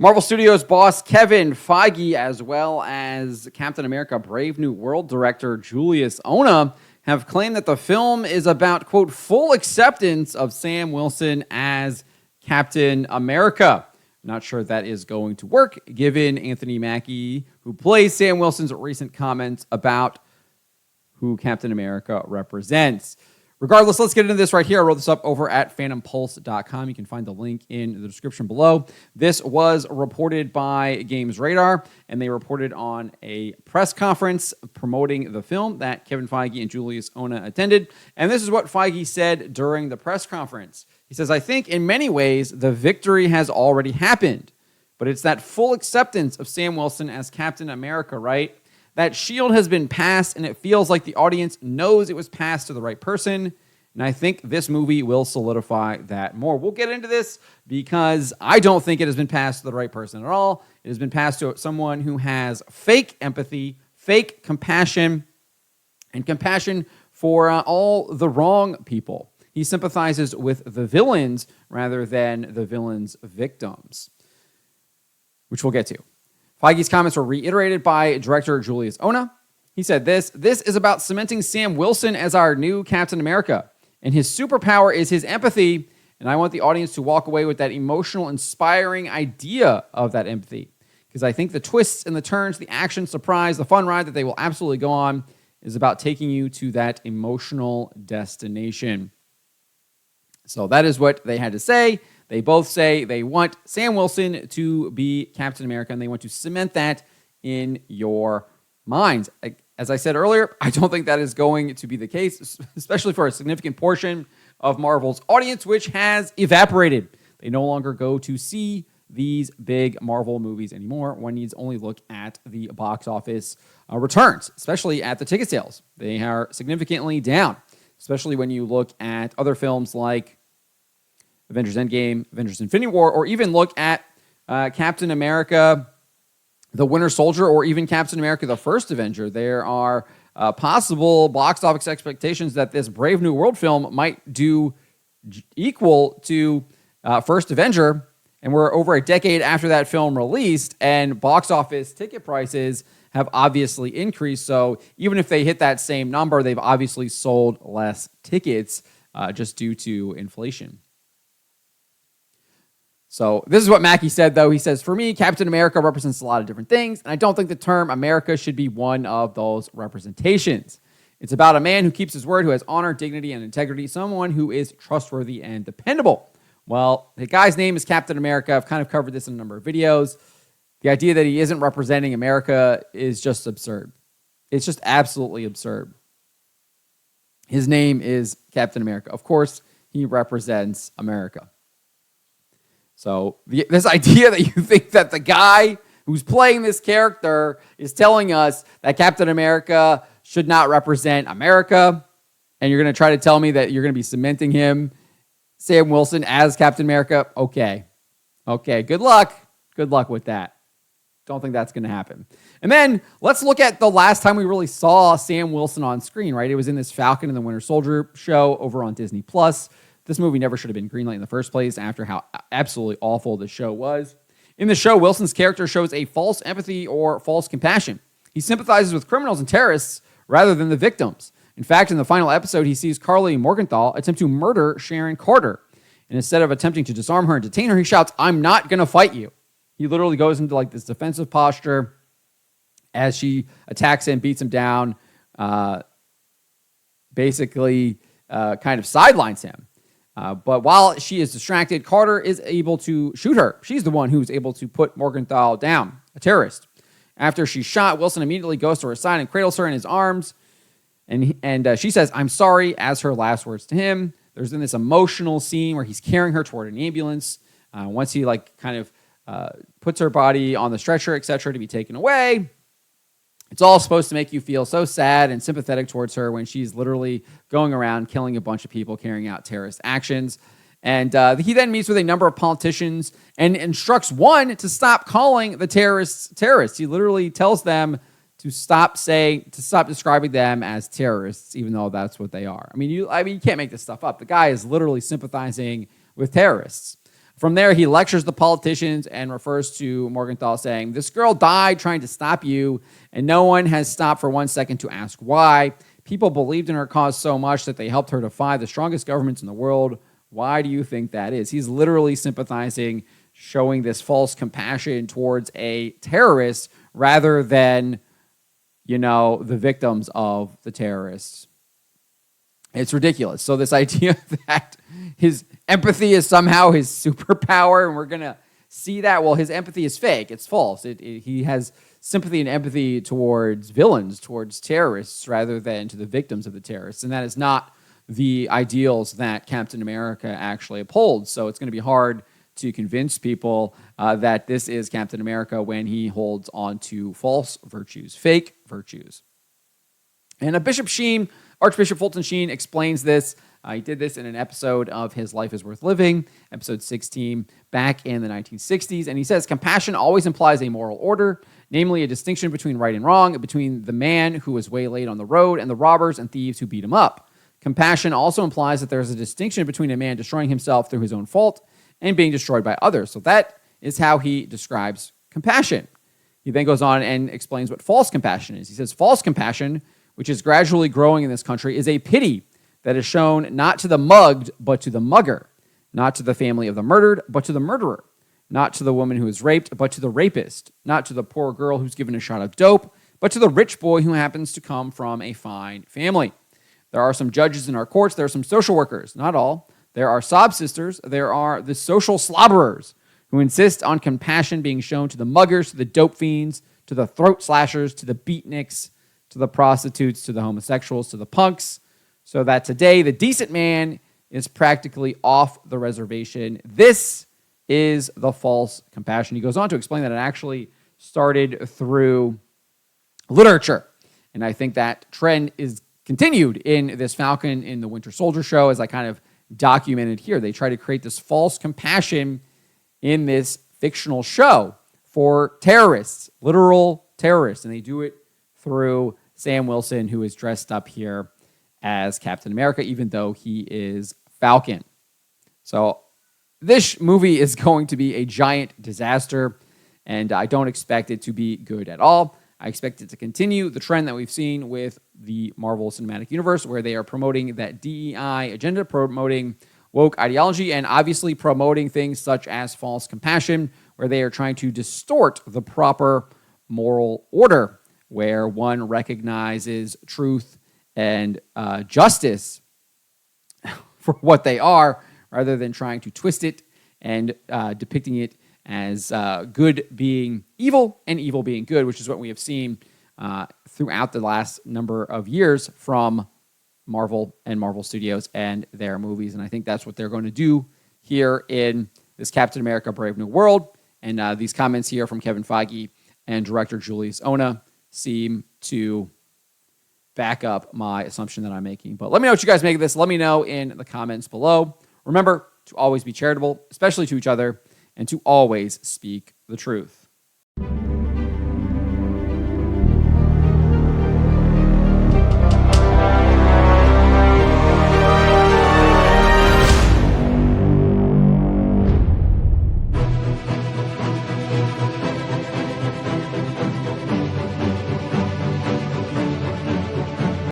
Marvel Studios boss Kevin Feige, as well as Captain America Brave New World director Julius Ona, have claimed that the film is about, quote, full acceptance of Sam Wilson as Captain America. Not sure that is going to work, given Anthony Mackie, who plays Sam Wilson's recent comments about who Captain America represents. Regardless, let's get into this right here. I wrote this up over at phantompulse.com. You can find the link in the description below. This was reported by Games Radar, and they reported on a press conference promoting the film that Kevin Feige and Julius Ona attended. And this is what Feige said during the press conference. He says, "I think in many ways the victory has already happened, but it's that full acceptance of Sam Wilson as Captain America, right? That shield has been passed, and it feels like the audience knows it was passed to the right person. And I think this movie will solidify that more." We'll get into this because I don't think it has been passed to the right person at all. It has been passed to someone who has fake empathy, fake compassion, and compassion for all the wrong people. He sympathizes with the villains rather than the villains' victims, which we'll get to. Feige's comments were reiterated by director Julius Ona. He said this is about cementing Sam Wilson as our new Captain America, and his superpower is his empathy, and I want the audience to walk away with that emotional, inspiring idea of that empathy, because I think the twists and the turns, the action, surprise, the fun ride that they will absolutely go on is about taking you to that emotional destination. So that is what they had to say. They both say they want Sam Wilson to be Captain America, and they want to cement that in your minds. As I said earlier, I don't think that is going to be the case, especially for a significant portion of Marvel's audience, which has evaporated. They no longer go to see these big Marvel movies anymore. One needs only look at the box office returns, especially at the ticket sales. They are significantly down, especially when you look at other films like Avengers Endgame, Avengers Infinity War, or even look at Captain America, the Winter Soldier, or even Captain America, the First Avenger. There are possible box office expectations that this Brave New World film might do equal to First Avenger, and we're over a decade after that film released, and box office ticket prices have obviously increased. So even if they hit that same number, they've obviously sold less tickets just due to inflation. So this is what Mackie said, though. He says, "For me, Captain America represents a lot of different things, and I don't think the term America should be one of those representations. It's about a man who keeps his word, who has honor, dignity, and integrity, someone who is trustworthy and dependable." Well, the guy's name is Captain America. I've kind of covered this in a number of videos. The idea that he isn't representing America is just absurd. It's just absolutely absurd. His name is Captain America. Of course, he represents America. So this idea that you think that the guy who's playing this character is telling us that Captain America should not represent America, and you're going to try to tell me that you're going to be cementing him, Sam Wilson, as Captain America, okay, good luck with that. Don't think that's going to happen. And then let's look at the last time we really saw Sam Wilson on screen, right? It was in this Falcon and the Winter Soldier show over on Disney+. This movie never should have been greenlit in the first place after how absolutely awful the show was. In the show, Wilson's character shows a false empathy or false compassion. He sympathizes with criminals and terrorists rather than the victims. In fact, in the final episode, he sees Carly Morgenthau attempt to murder Sharon Carter. And instead of attempting to disarm her and detain her, he shouts, "I'm not going to fight you." He literally goes into like this defensive posture as she attacks him, beats him down, basically kind of sidelines him. But while she is distracted, Carter is able to shoot her. She's the one who's able to put Morgenthau down, a terrorist. After she's shot, Wilson immediately goes to her side and cradles her in his arms. And she says, "I'm sorry," as her last words to him. There's then this emotional scene where he's carrying her toward an ambulance. Once he puts her body on the stretcher, etc., to be taken away, it's all supposed to make you feel so sad and sympathetic towards her when she's literally going around killing a bunch of people, carrying out terrorist actions. And he then meets with a number of politicians and instructs one to stop calling the terrorists. He literally tells them to stop describing them as terrorists, even though that's what they are. I mean, you can't make this stuff up. The guy is literally sympathizing with terrorists. From there, he lectures the politicians and refers to Morgenthau saying, "This girl died trying to stop you, and no one has stopped for 1 second to ask why. People believed in her cause so much that they helped her defy the strongest governments in the world. Why do you think that is?" He's literally sympathizing, showing this false compassion towards a terrorist rather than, the victims of the terrorists. It's ridiculous. So this idea that his empathy is somehow his superpower, and we're going to see that, well, his empathy is fake. It's false. He has sympathy and empathy towards villains, towards terrorists, rather than to the victims of the terrorists. And that is not the ideals that Captain America actually upholds. So it's going to be hard to convince people that this is Captain America when he holds on to false virtues, fake virtues. And Archbishop Fulton Sheen explains this. He did this in an episode of His Life is Worth Living, episode 16, back in the 1960s. And he says, compassion always implies a moral order, namely a distinction between right and wrong, between the man who was waylaid on the road and the robbers and thieves who beat him up. Compassion also implies that there is a distinction between a man destroying himself through his own fault and being destroyed by others. So that is how he describes compassion. He then goes on and explains what false compassion is. He says, false compassion, which is gradually growing in this country, is a pity that is shown not to the mugged, but to the mugger, not to the family of the murdered, but to the murderer, not to the woman who is raped, but to the rapist, not to the poor girl who's given a shot of dope, but to the rich boy who happens to come from a fine family. There are some judges in our courts. There are some social workers, not all. There are sob sisters. There are the social slobberers who insist on compassion being shown to the muggers, to the dope fiends, to the throat slashers, to the beatniks, to the prostitutes, to the homosexuals, to the punks, so that today the decent man is practically off the reservation. This is the false compassion. He goes on to explain that it actually started through literature. And I think that trend is continued in this Falcon in the Winter Soldier show, as I kind of documented here. They try to create this false compassion in this fictional show for terrorists, literal terrorists. And they do it through Sam Wilson, who is dressed up here as Captain America, even though he is Falcon. So this movie is going to be a giant disaster, and I don't expect it to be good at all. I expect it to continue the trend that we've seen with the Marvel Cinematic Universe, where they are promoting that DEI agenda, promoting woke ideology, and obviously promoting things such as false compassion, where they are trying to distort the proper moral order, where one recognizes truth and justice for what they are, rather than trying to twist it and depicting it as good being evil and evil being good, which is what we have seen throughout the last number of years from Marvel and Marvel Studios and their movies. And I think that's what they're going to do here in this Captain America Brave New World. And these comments here from Kevin Feige and director Julius Ona seem to back up my assumption that I'm making. But let me know what you guys make of this. Let me know in the comments below. Remember to always be charitable, especially to each other, and to always speak the truth.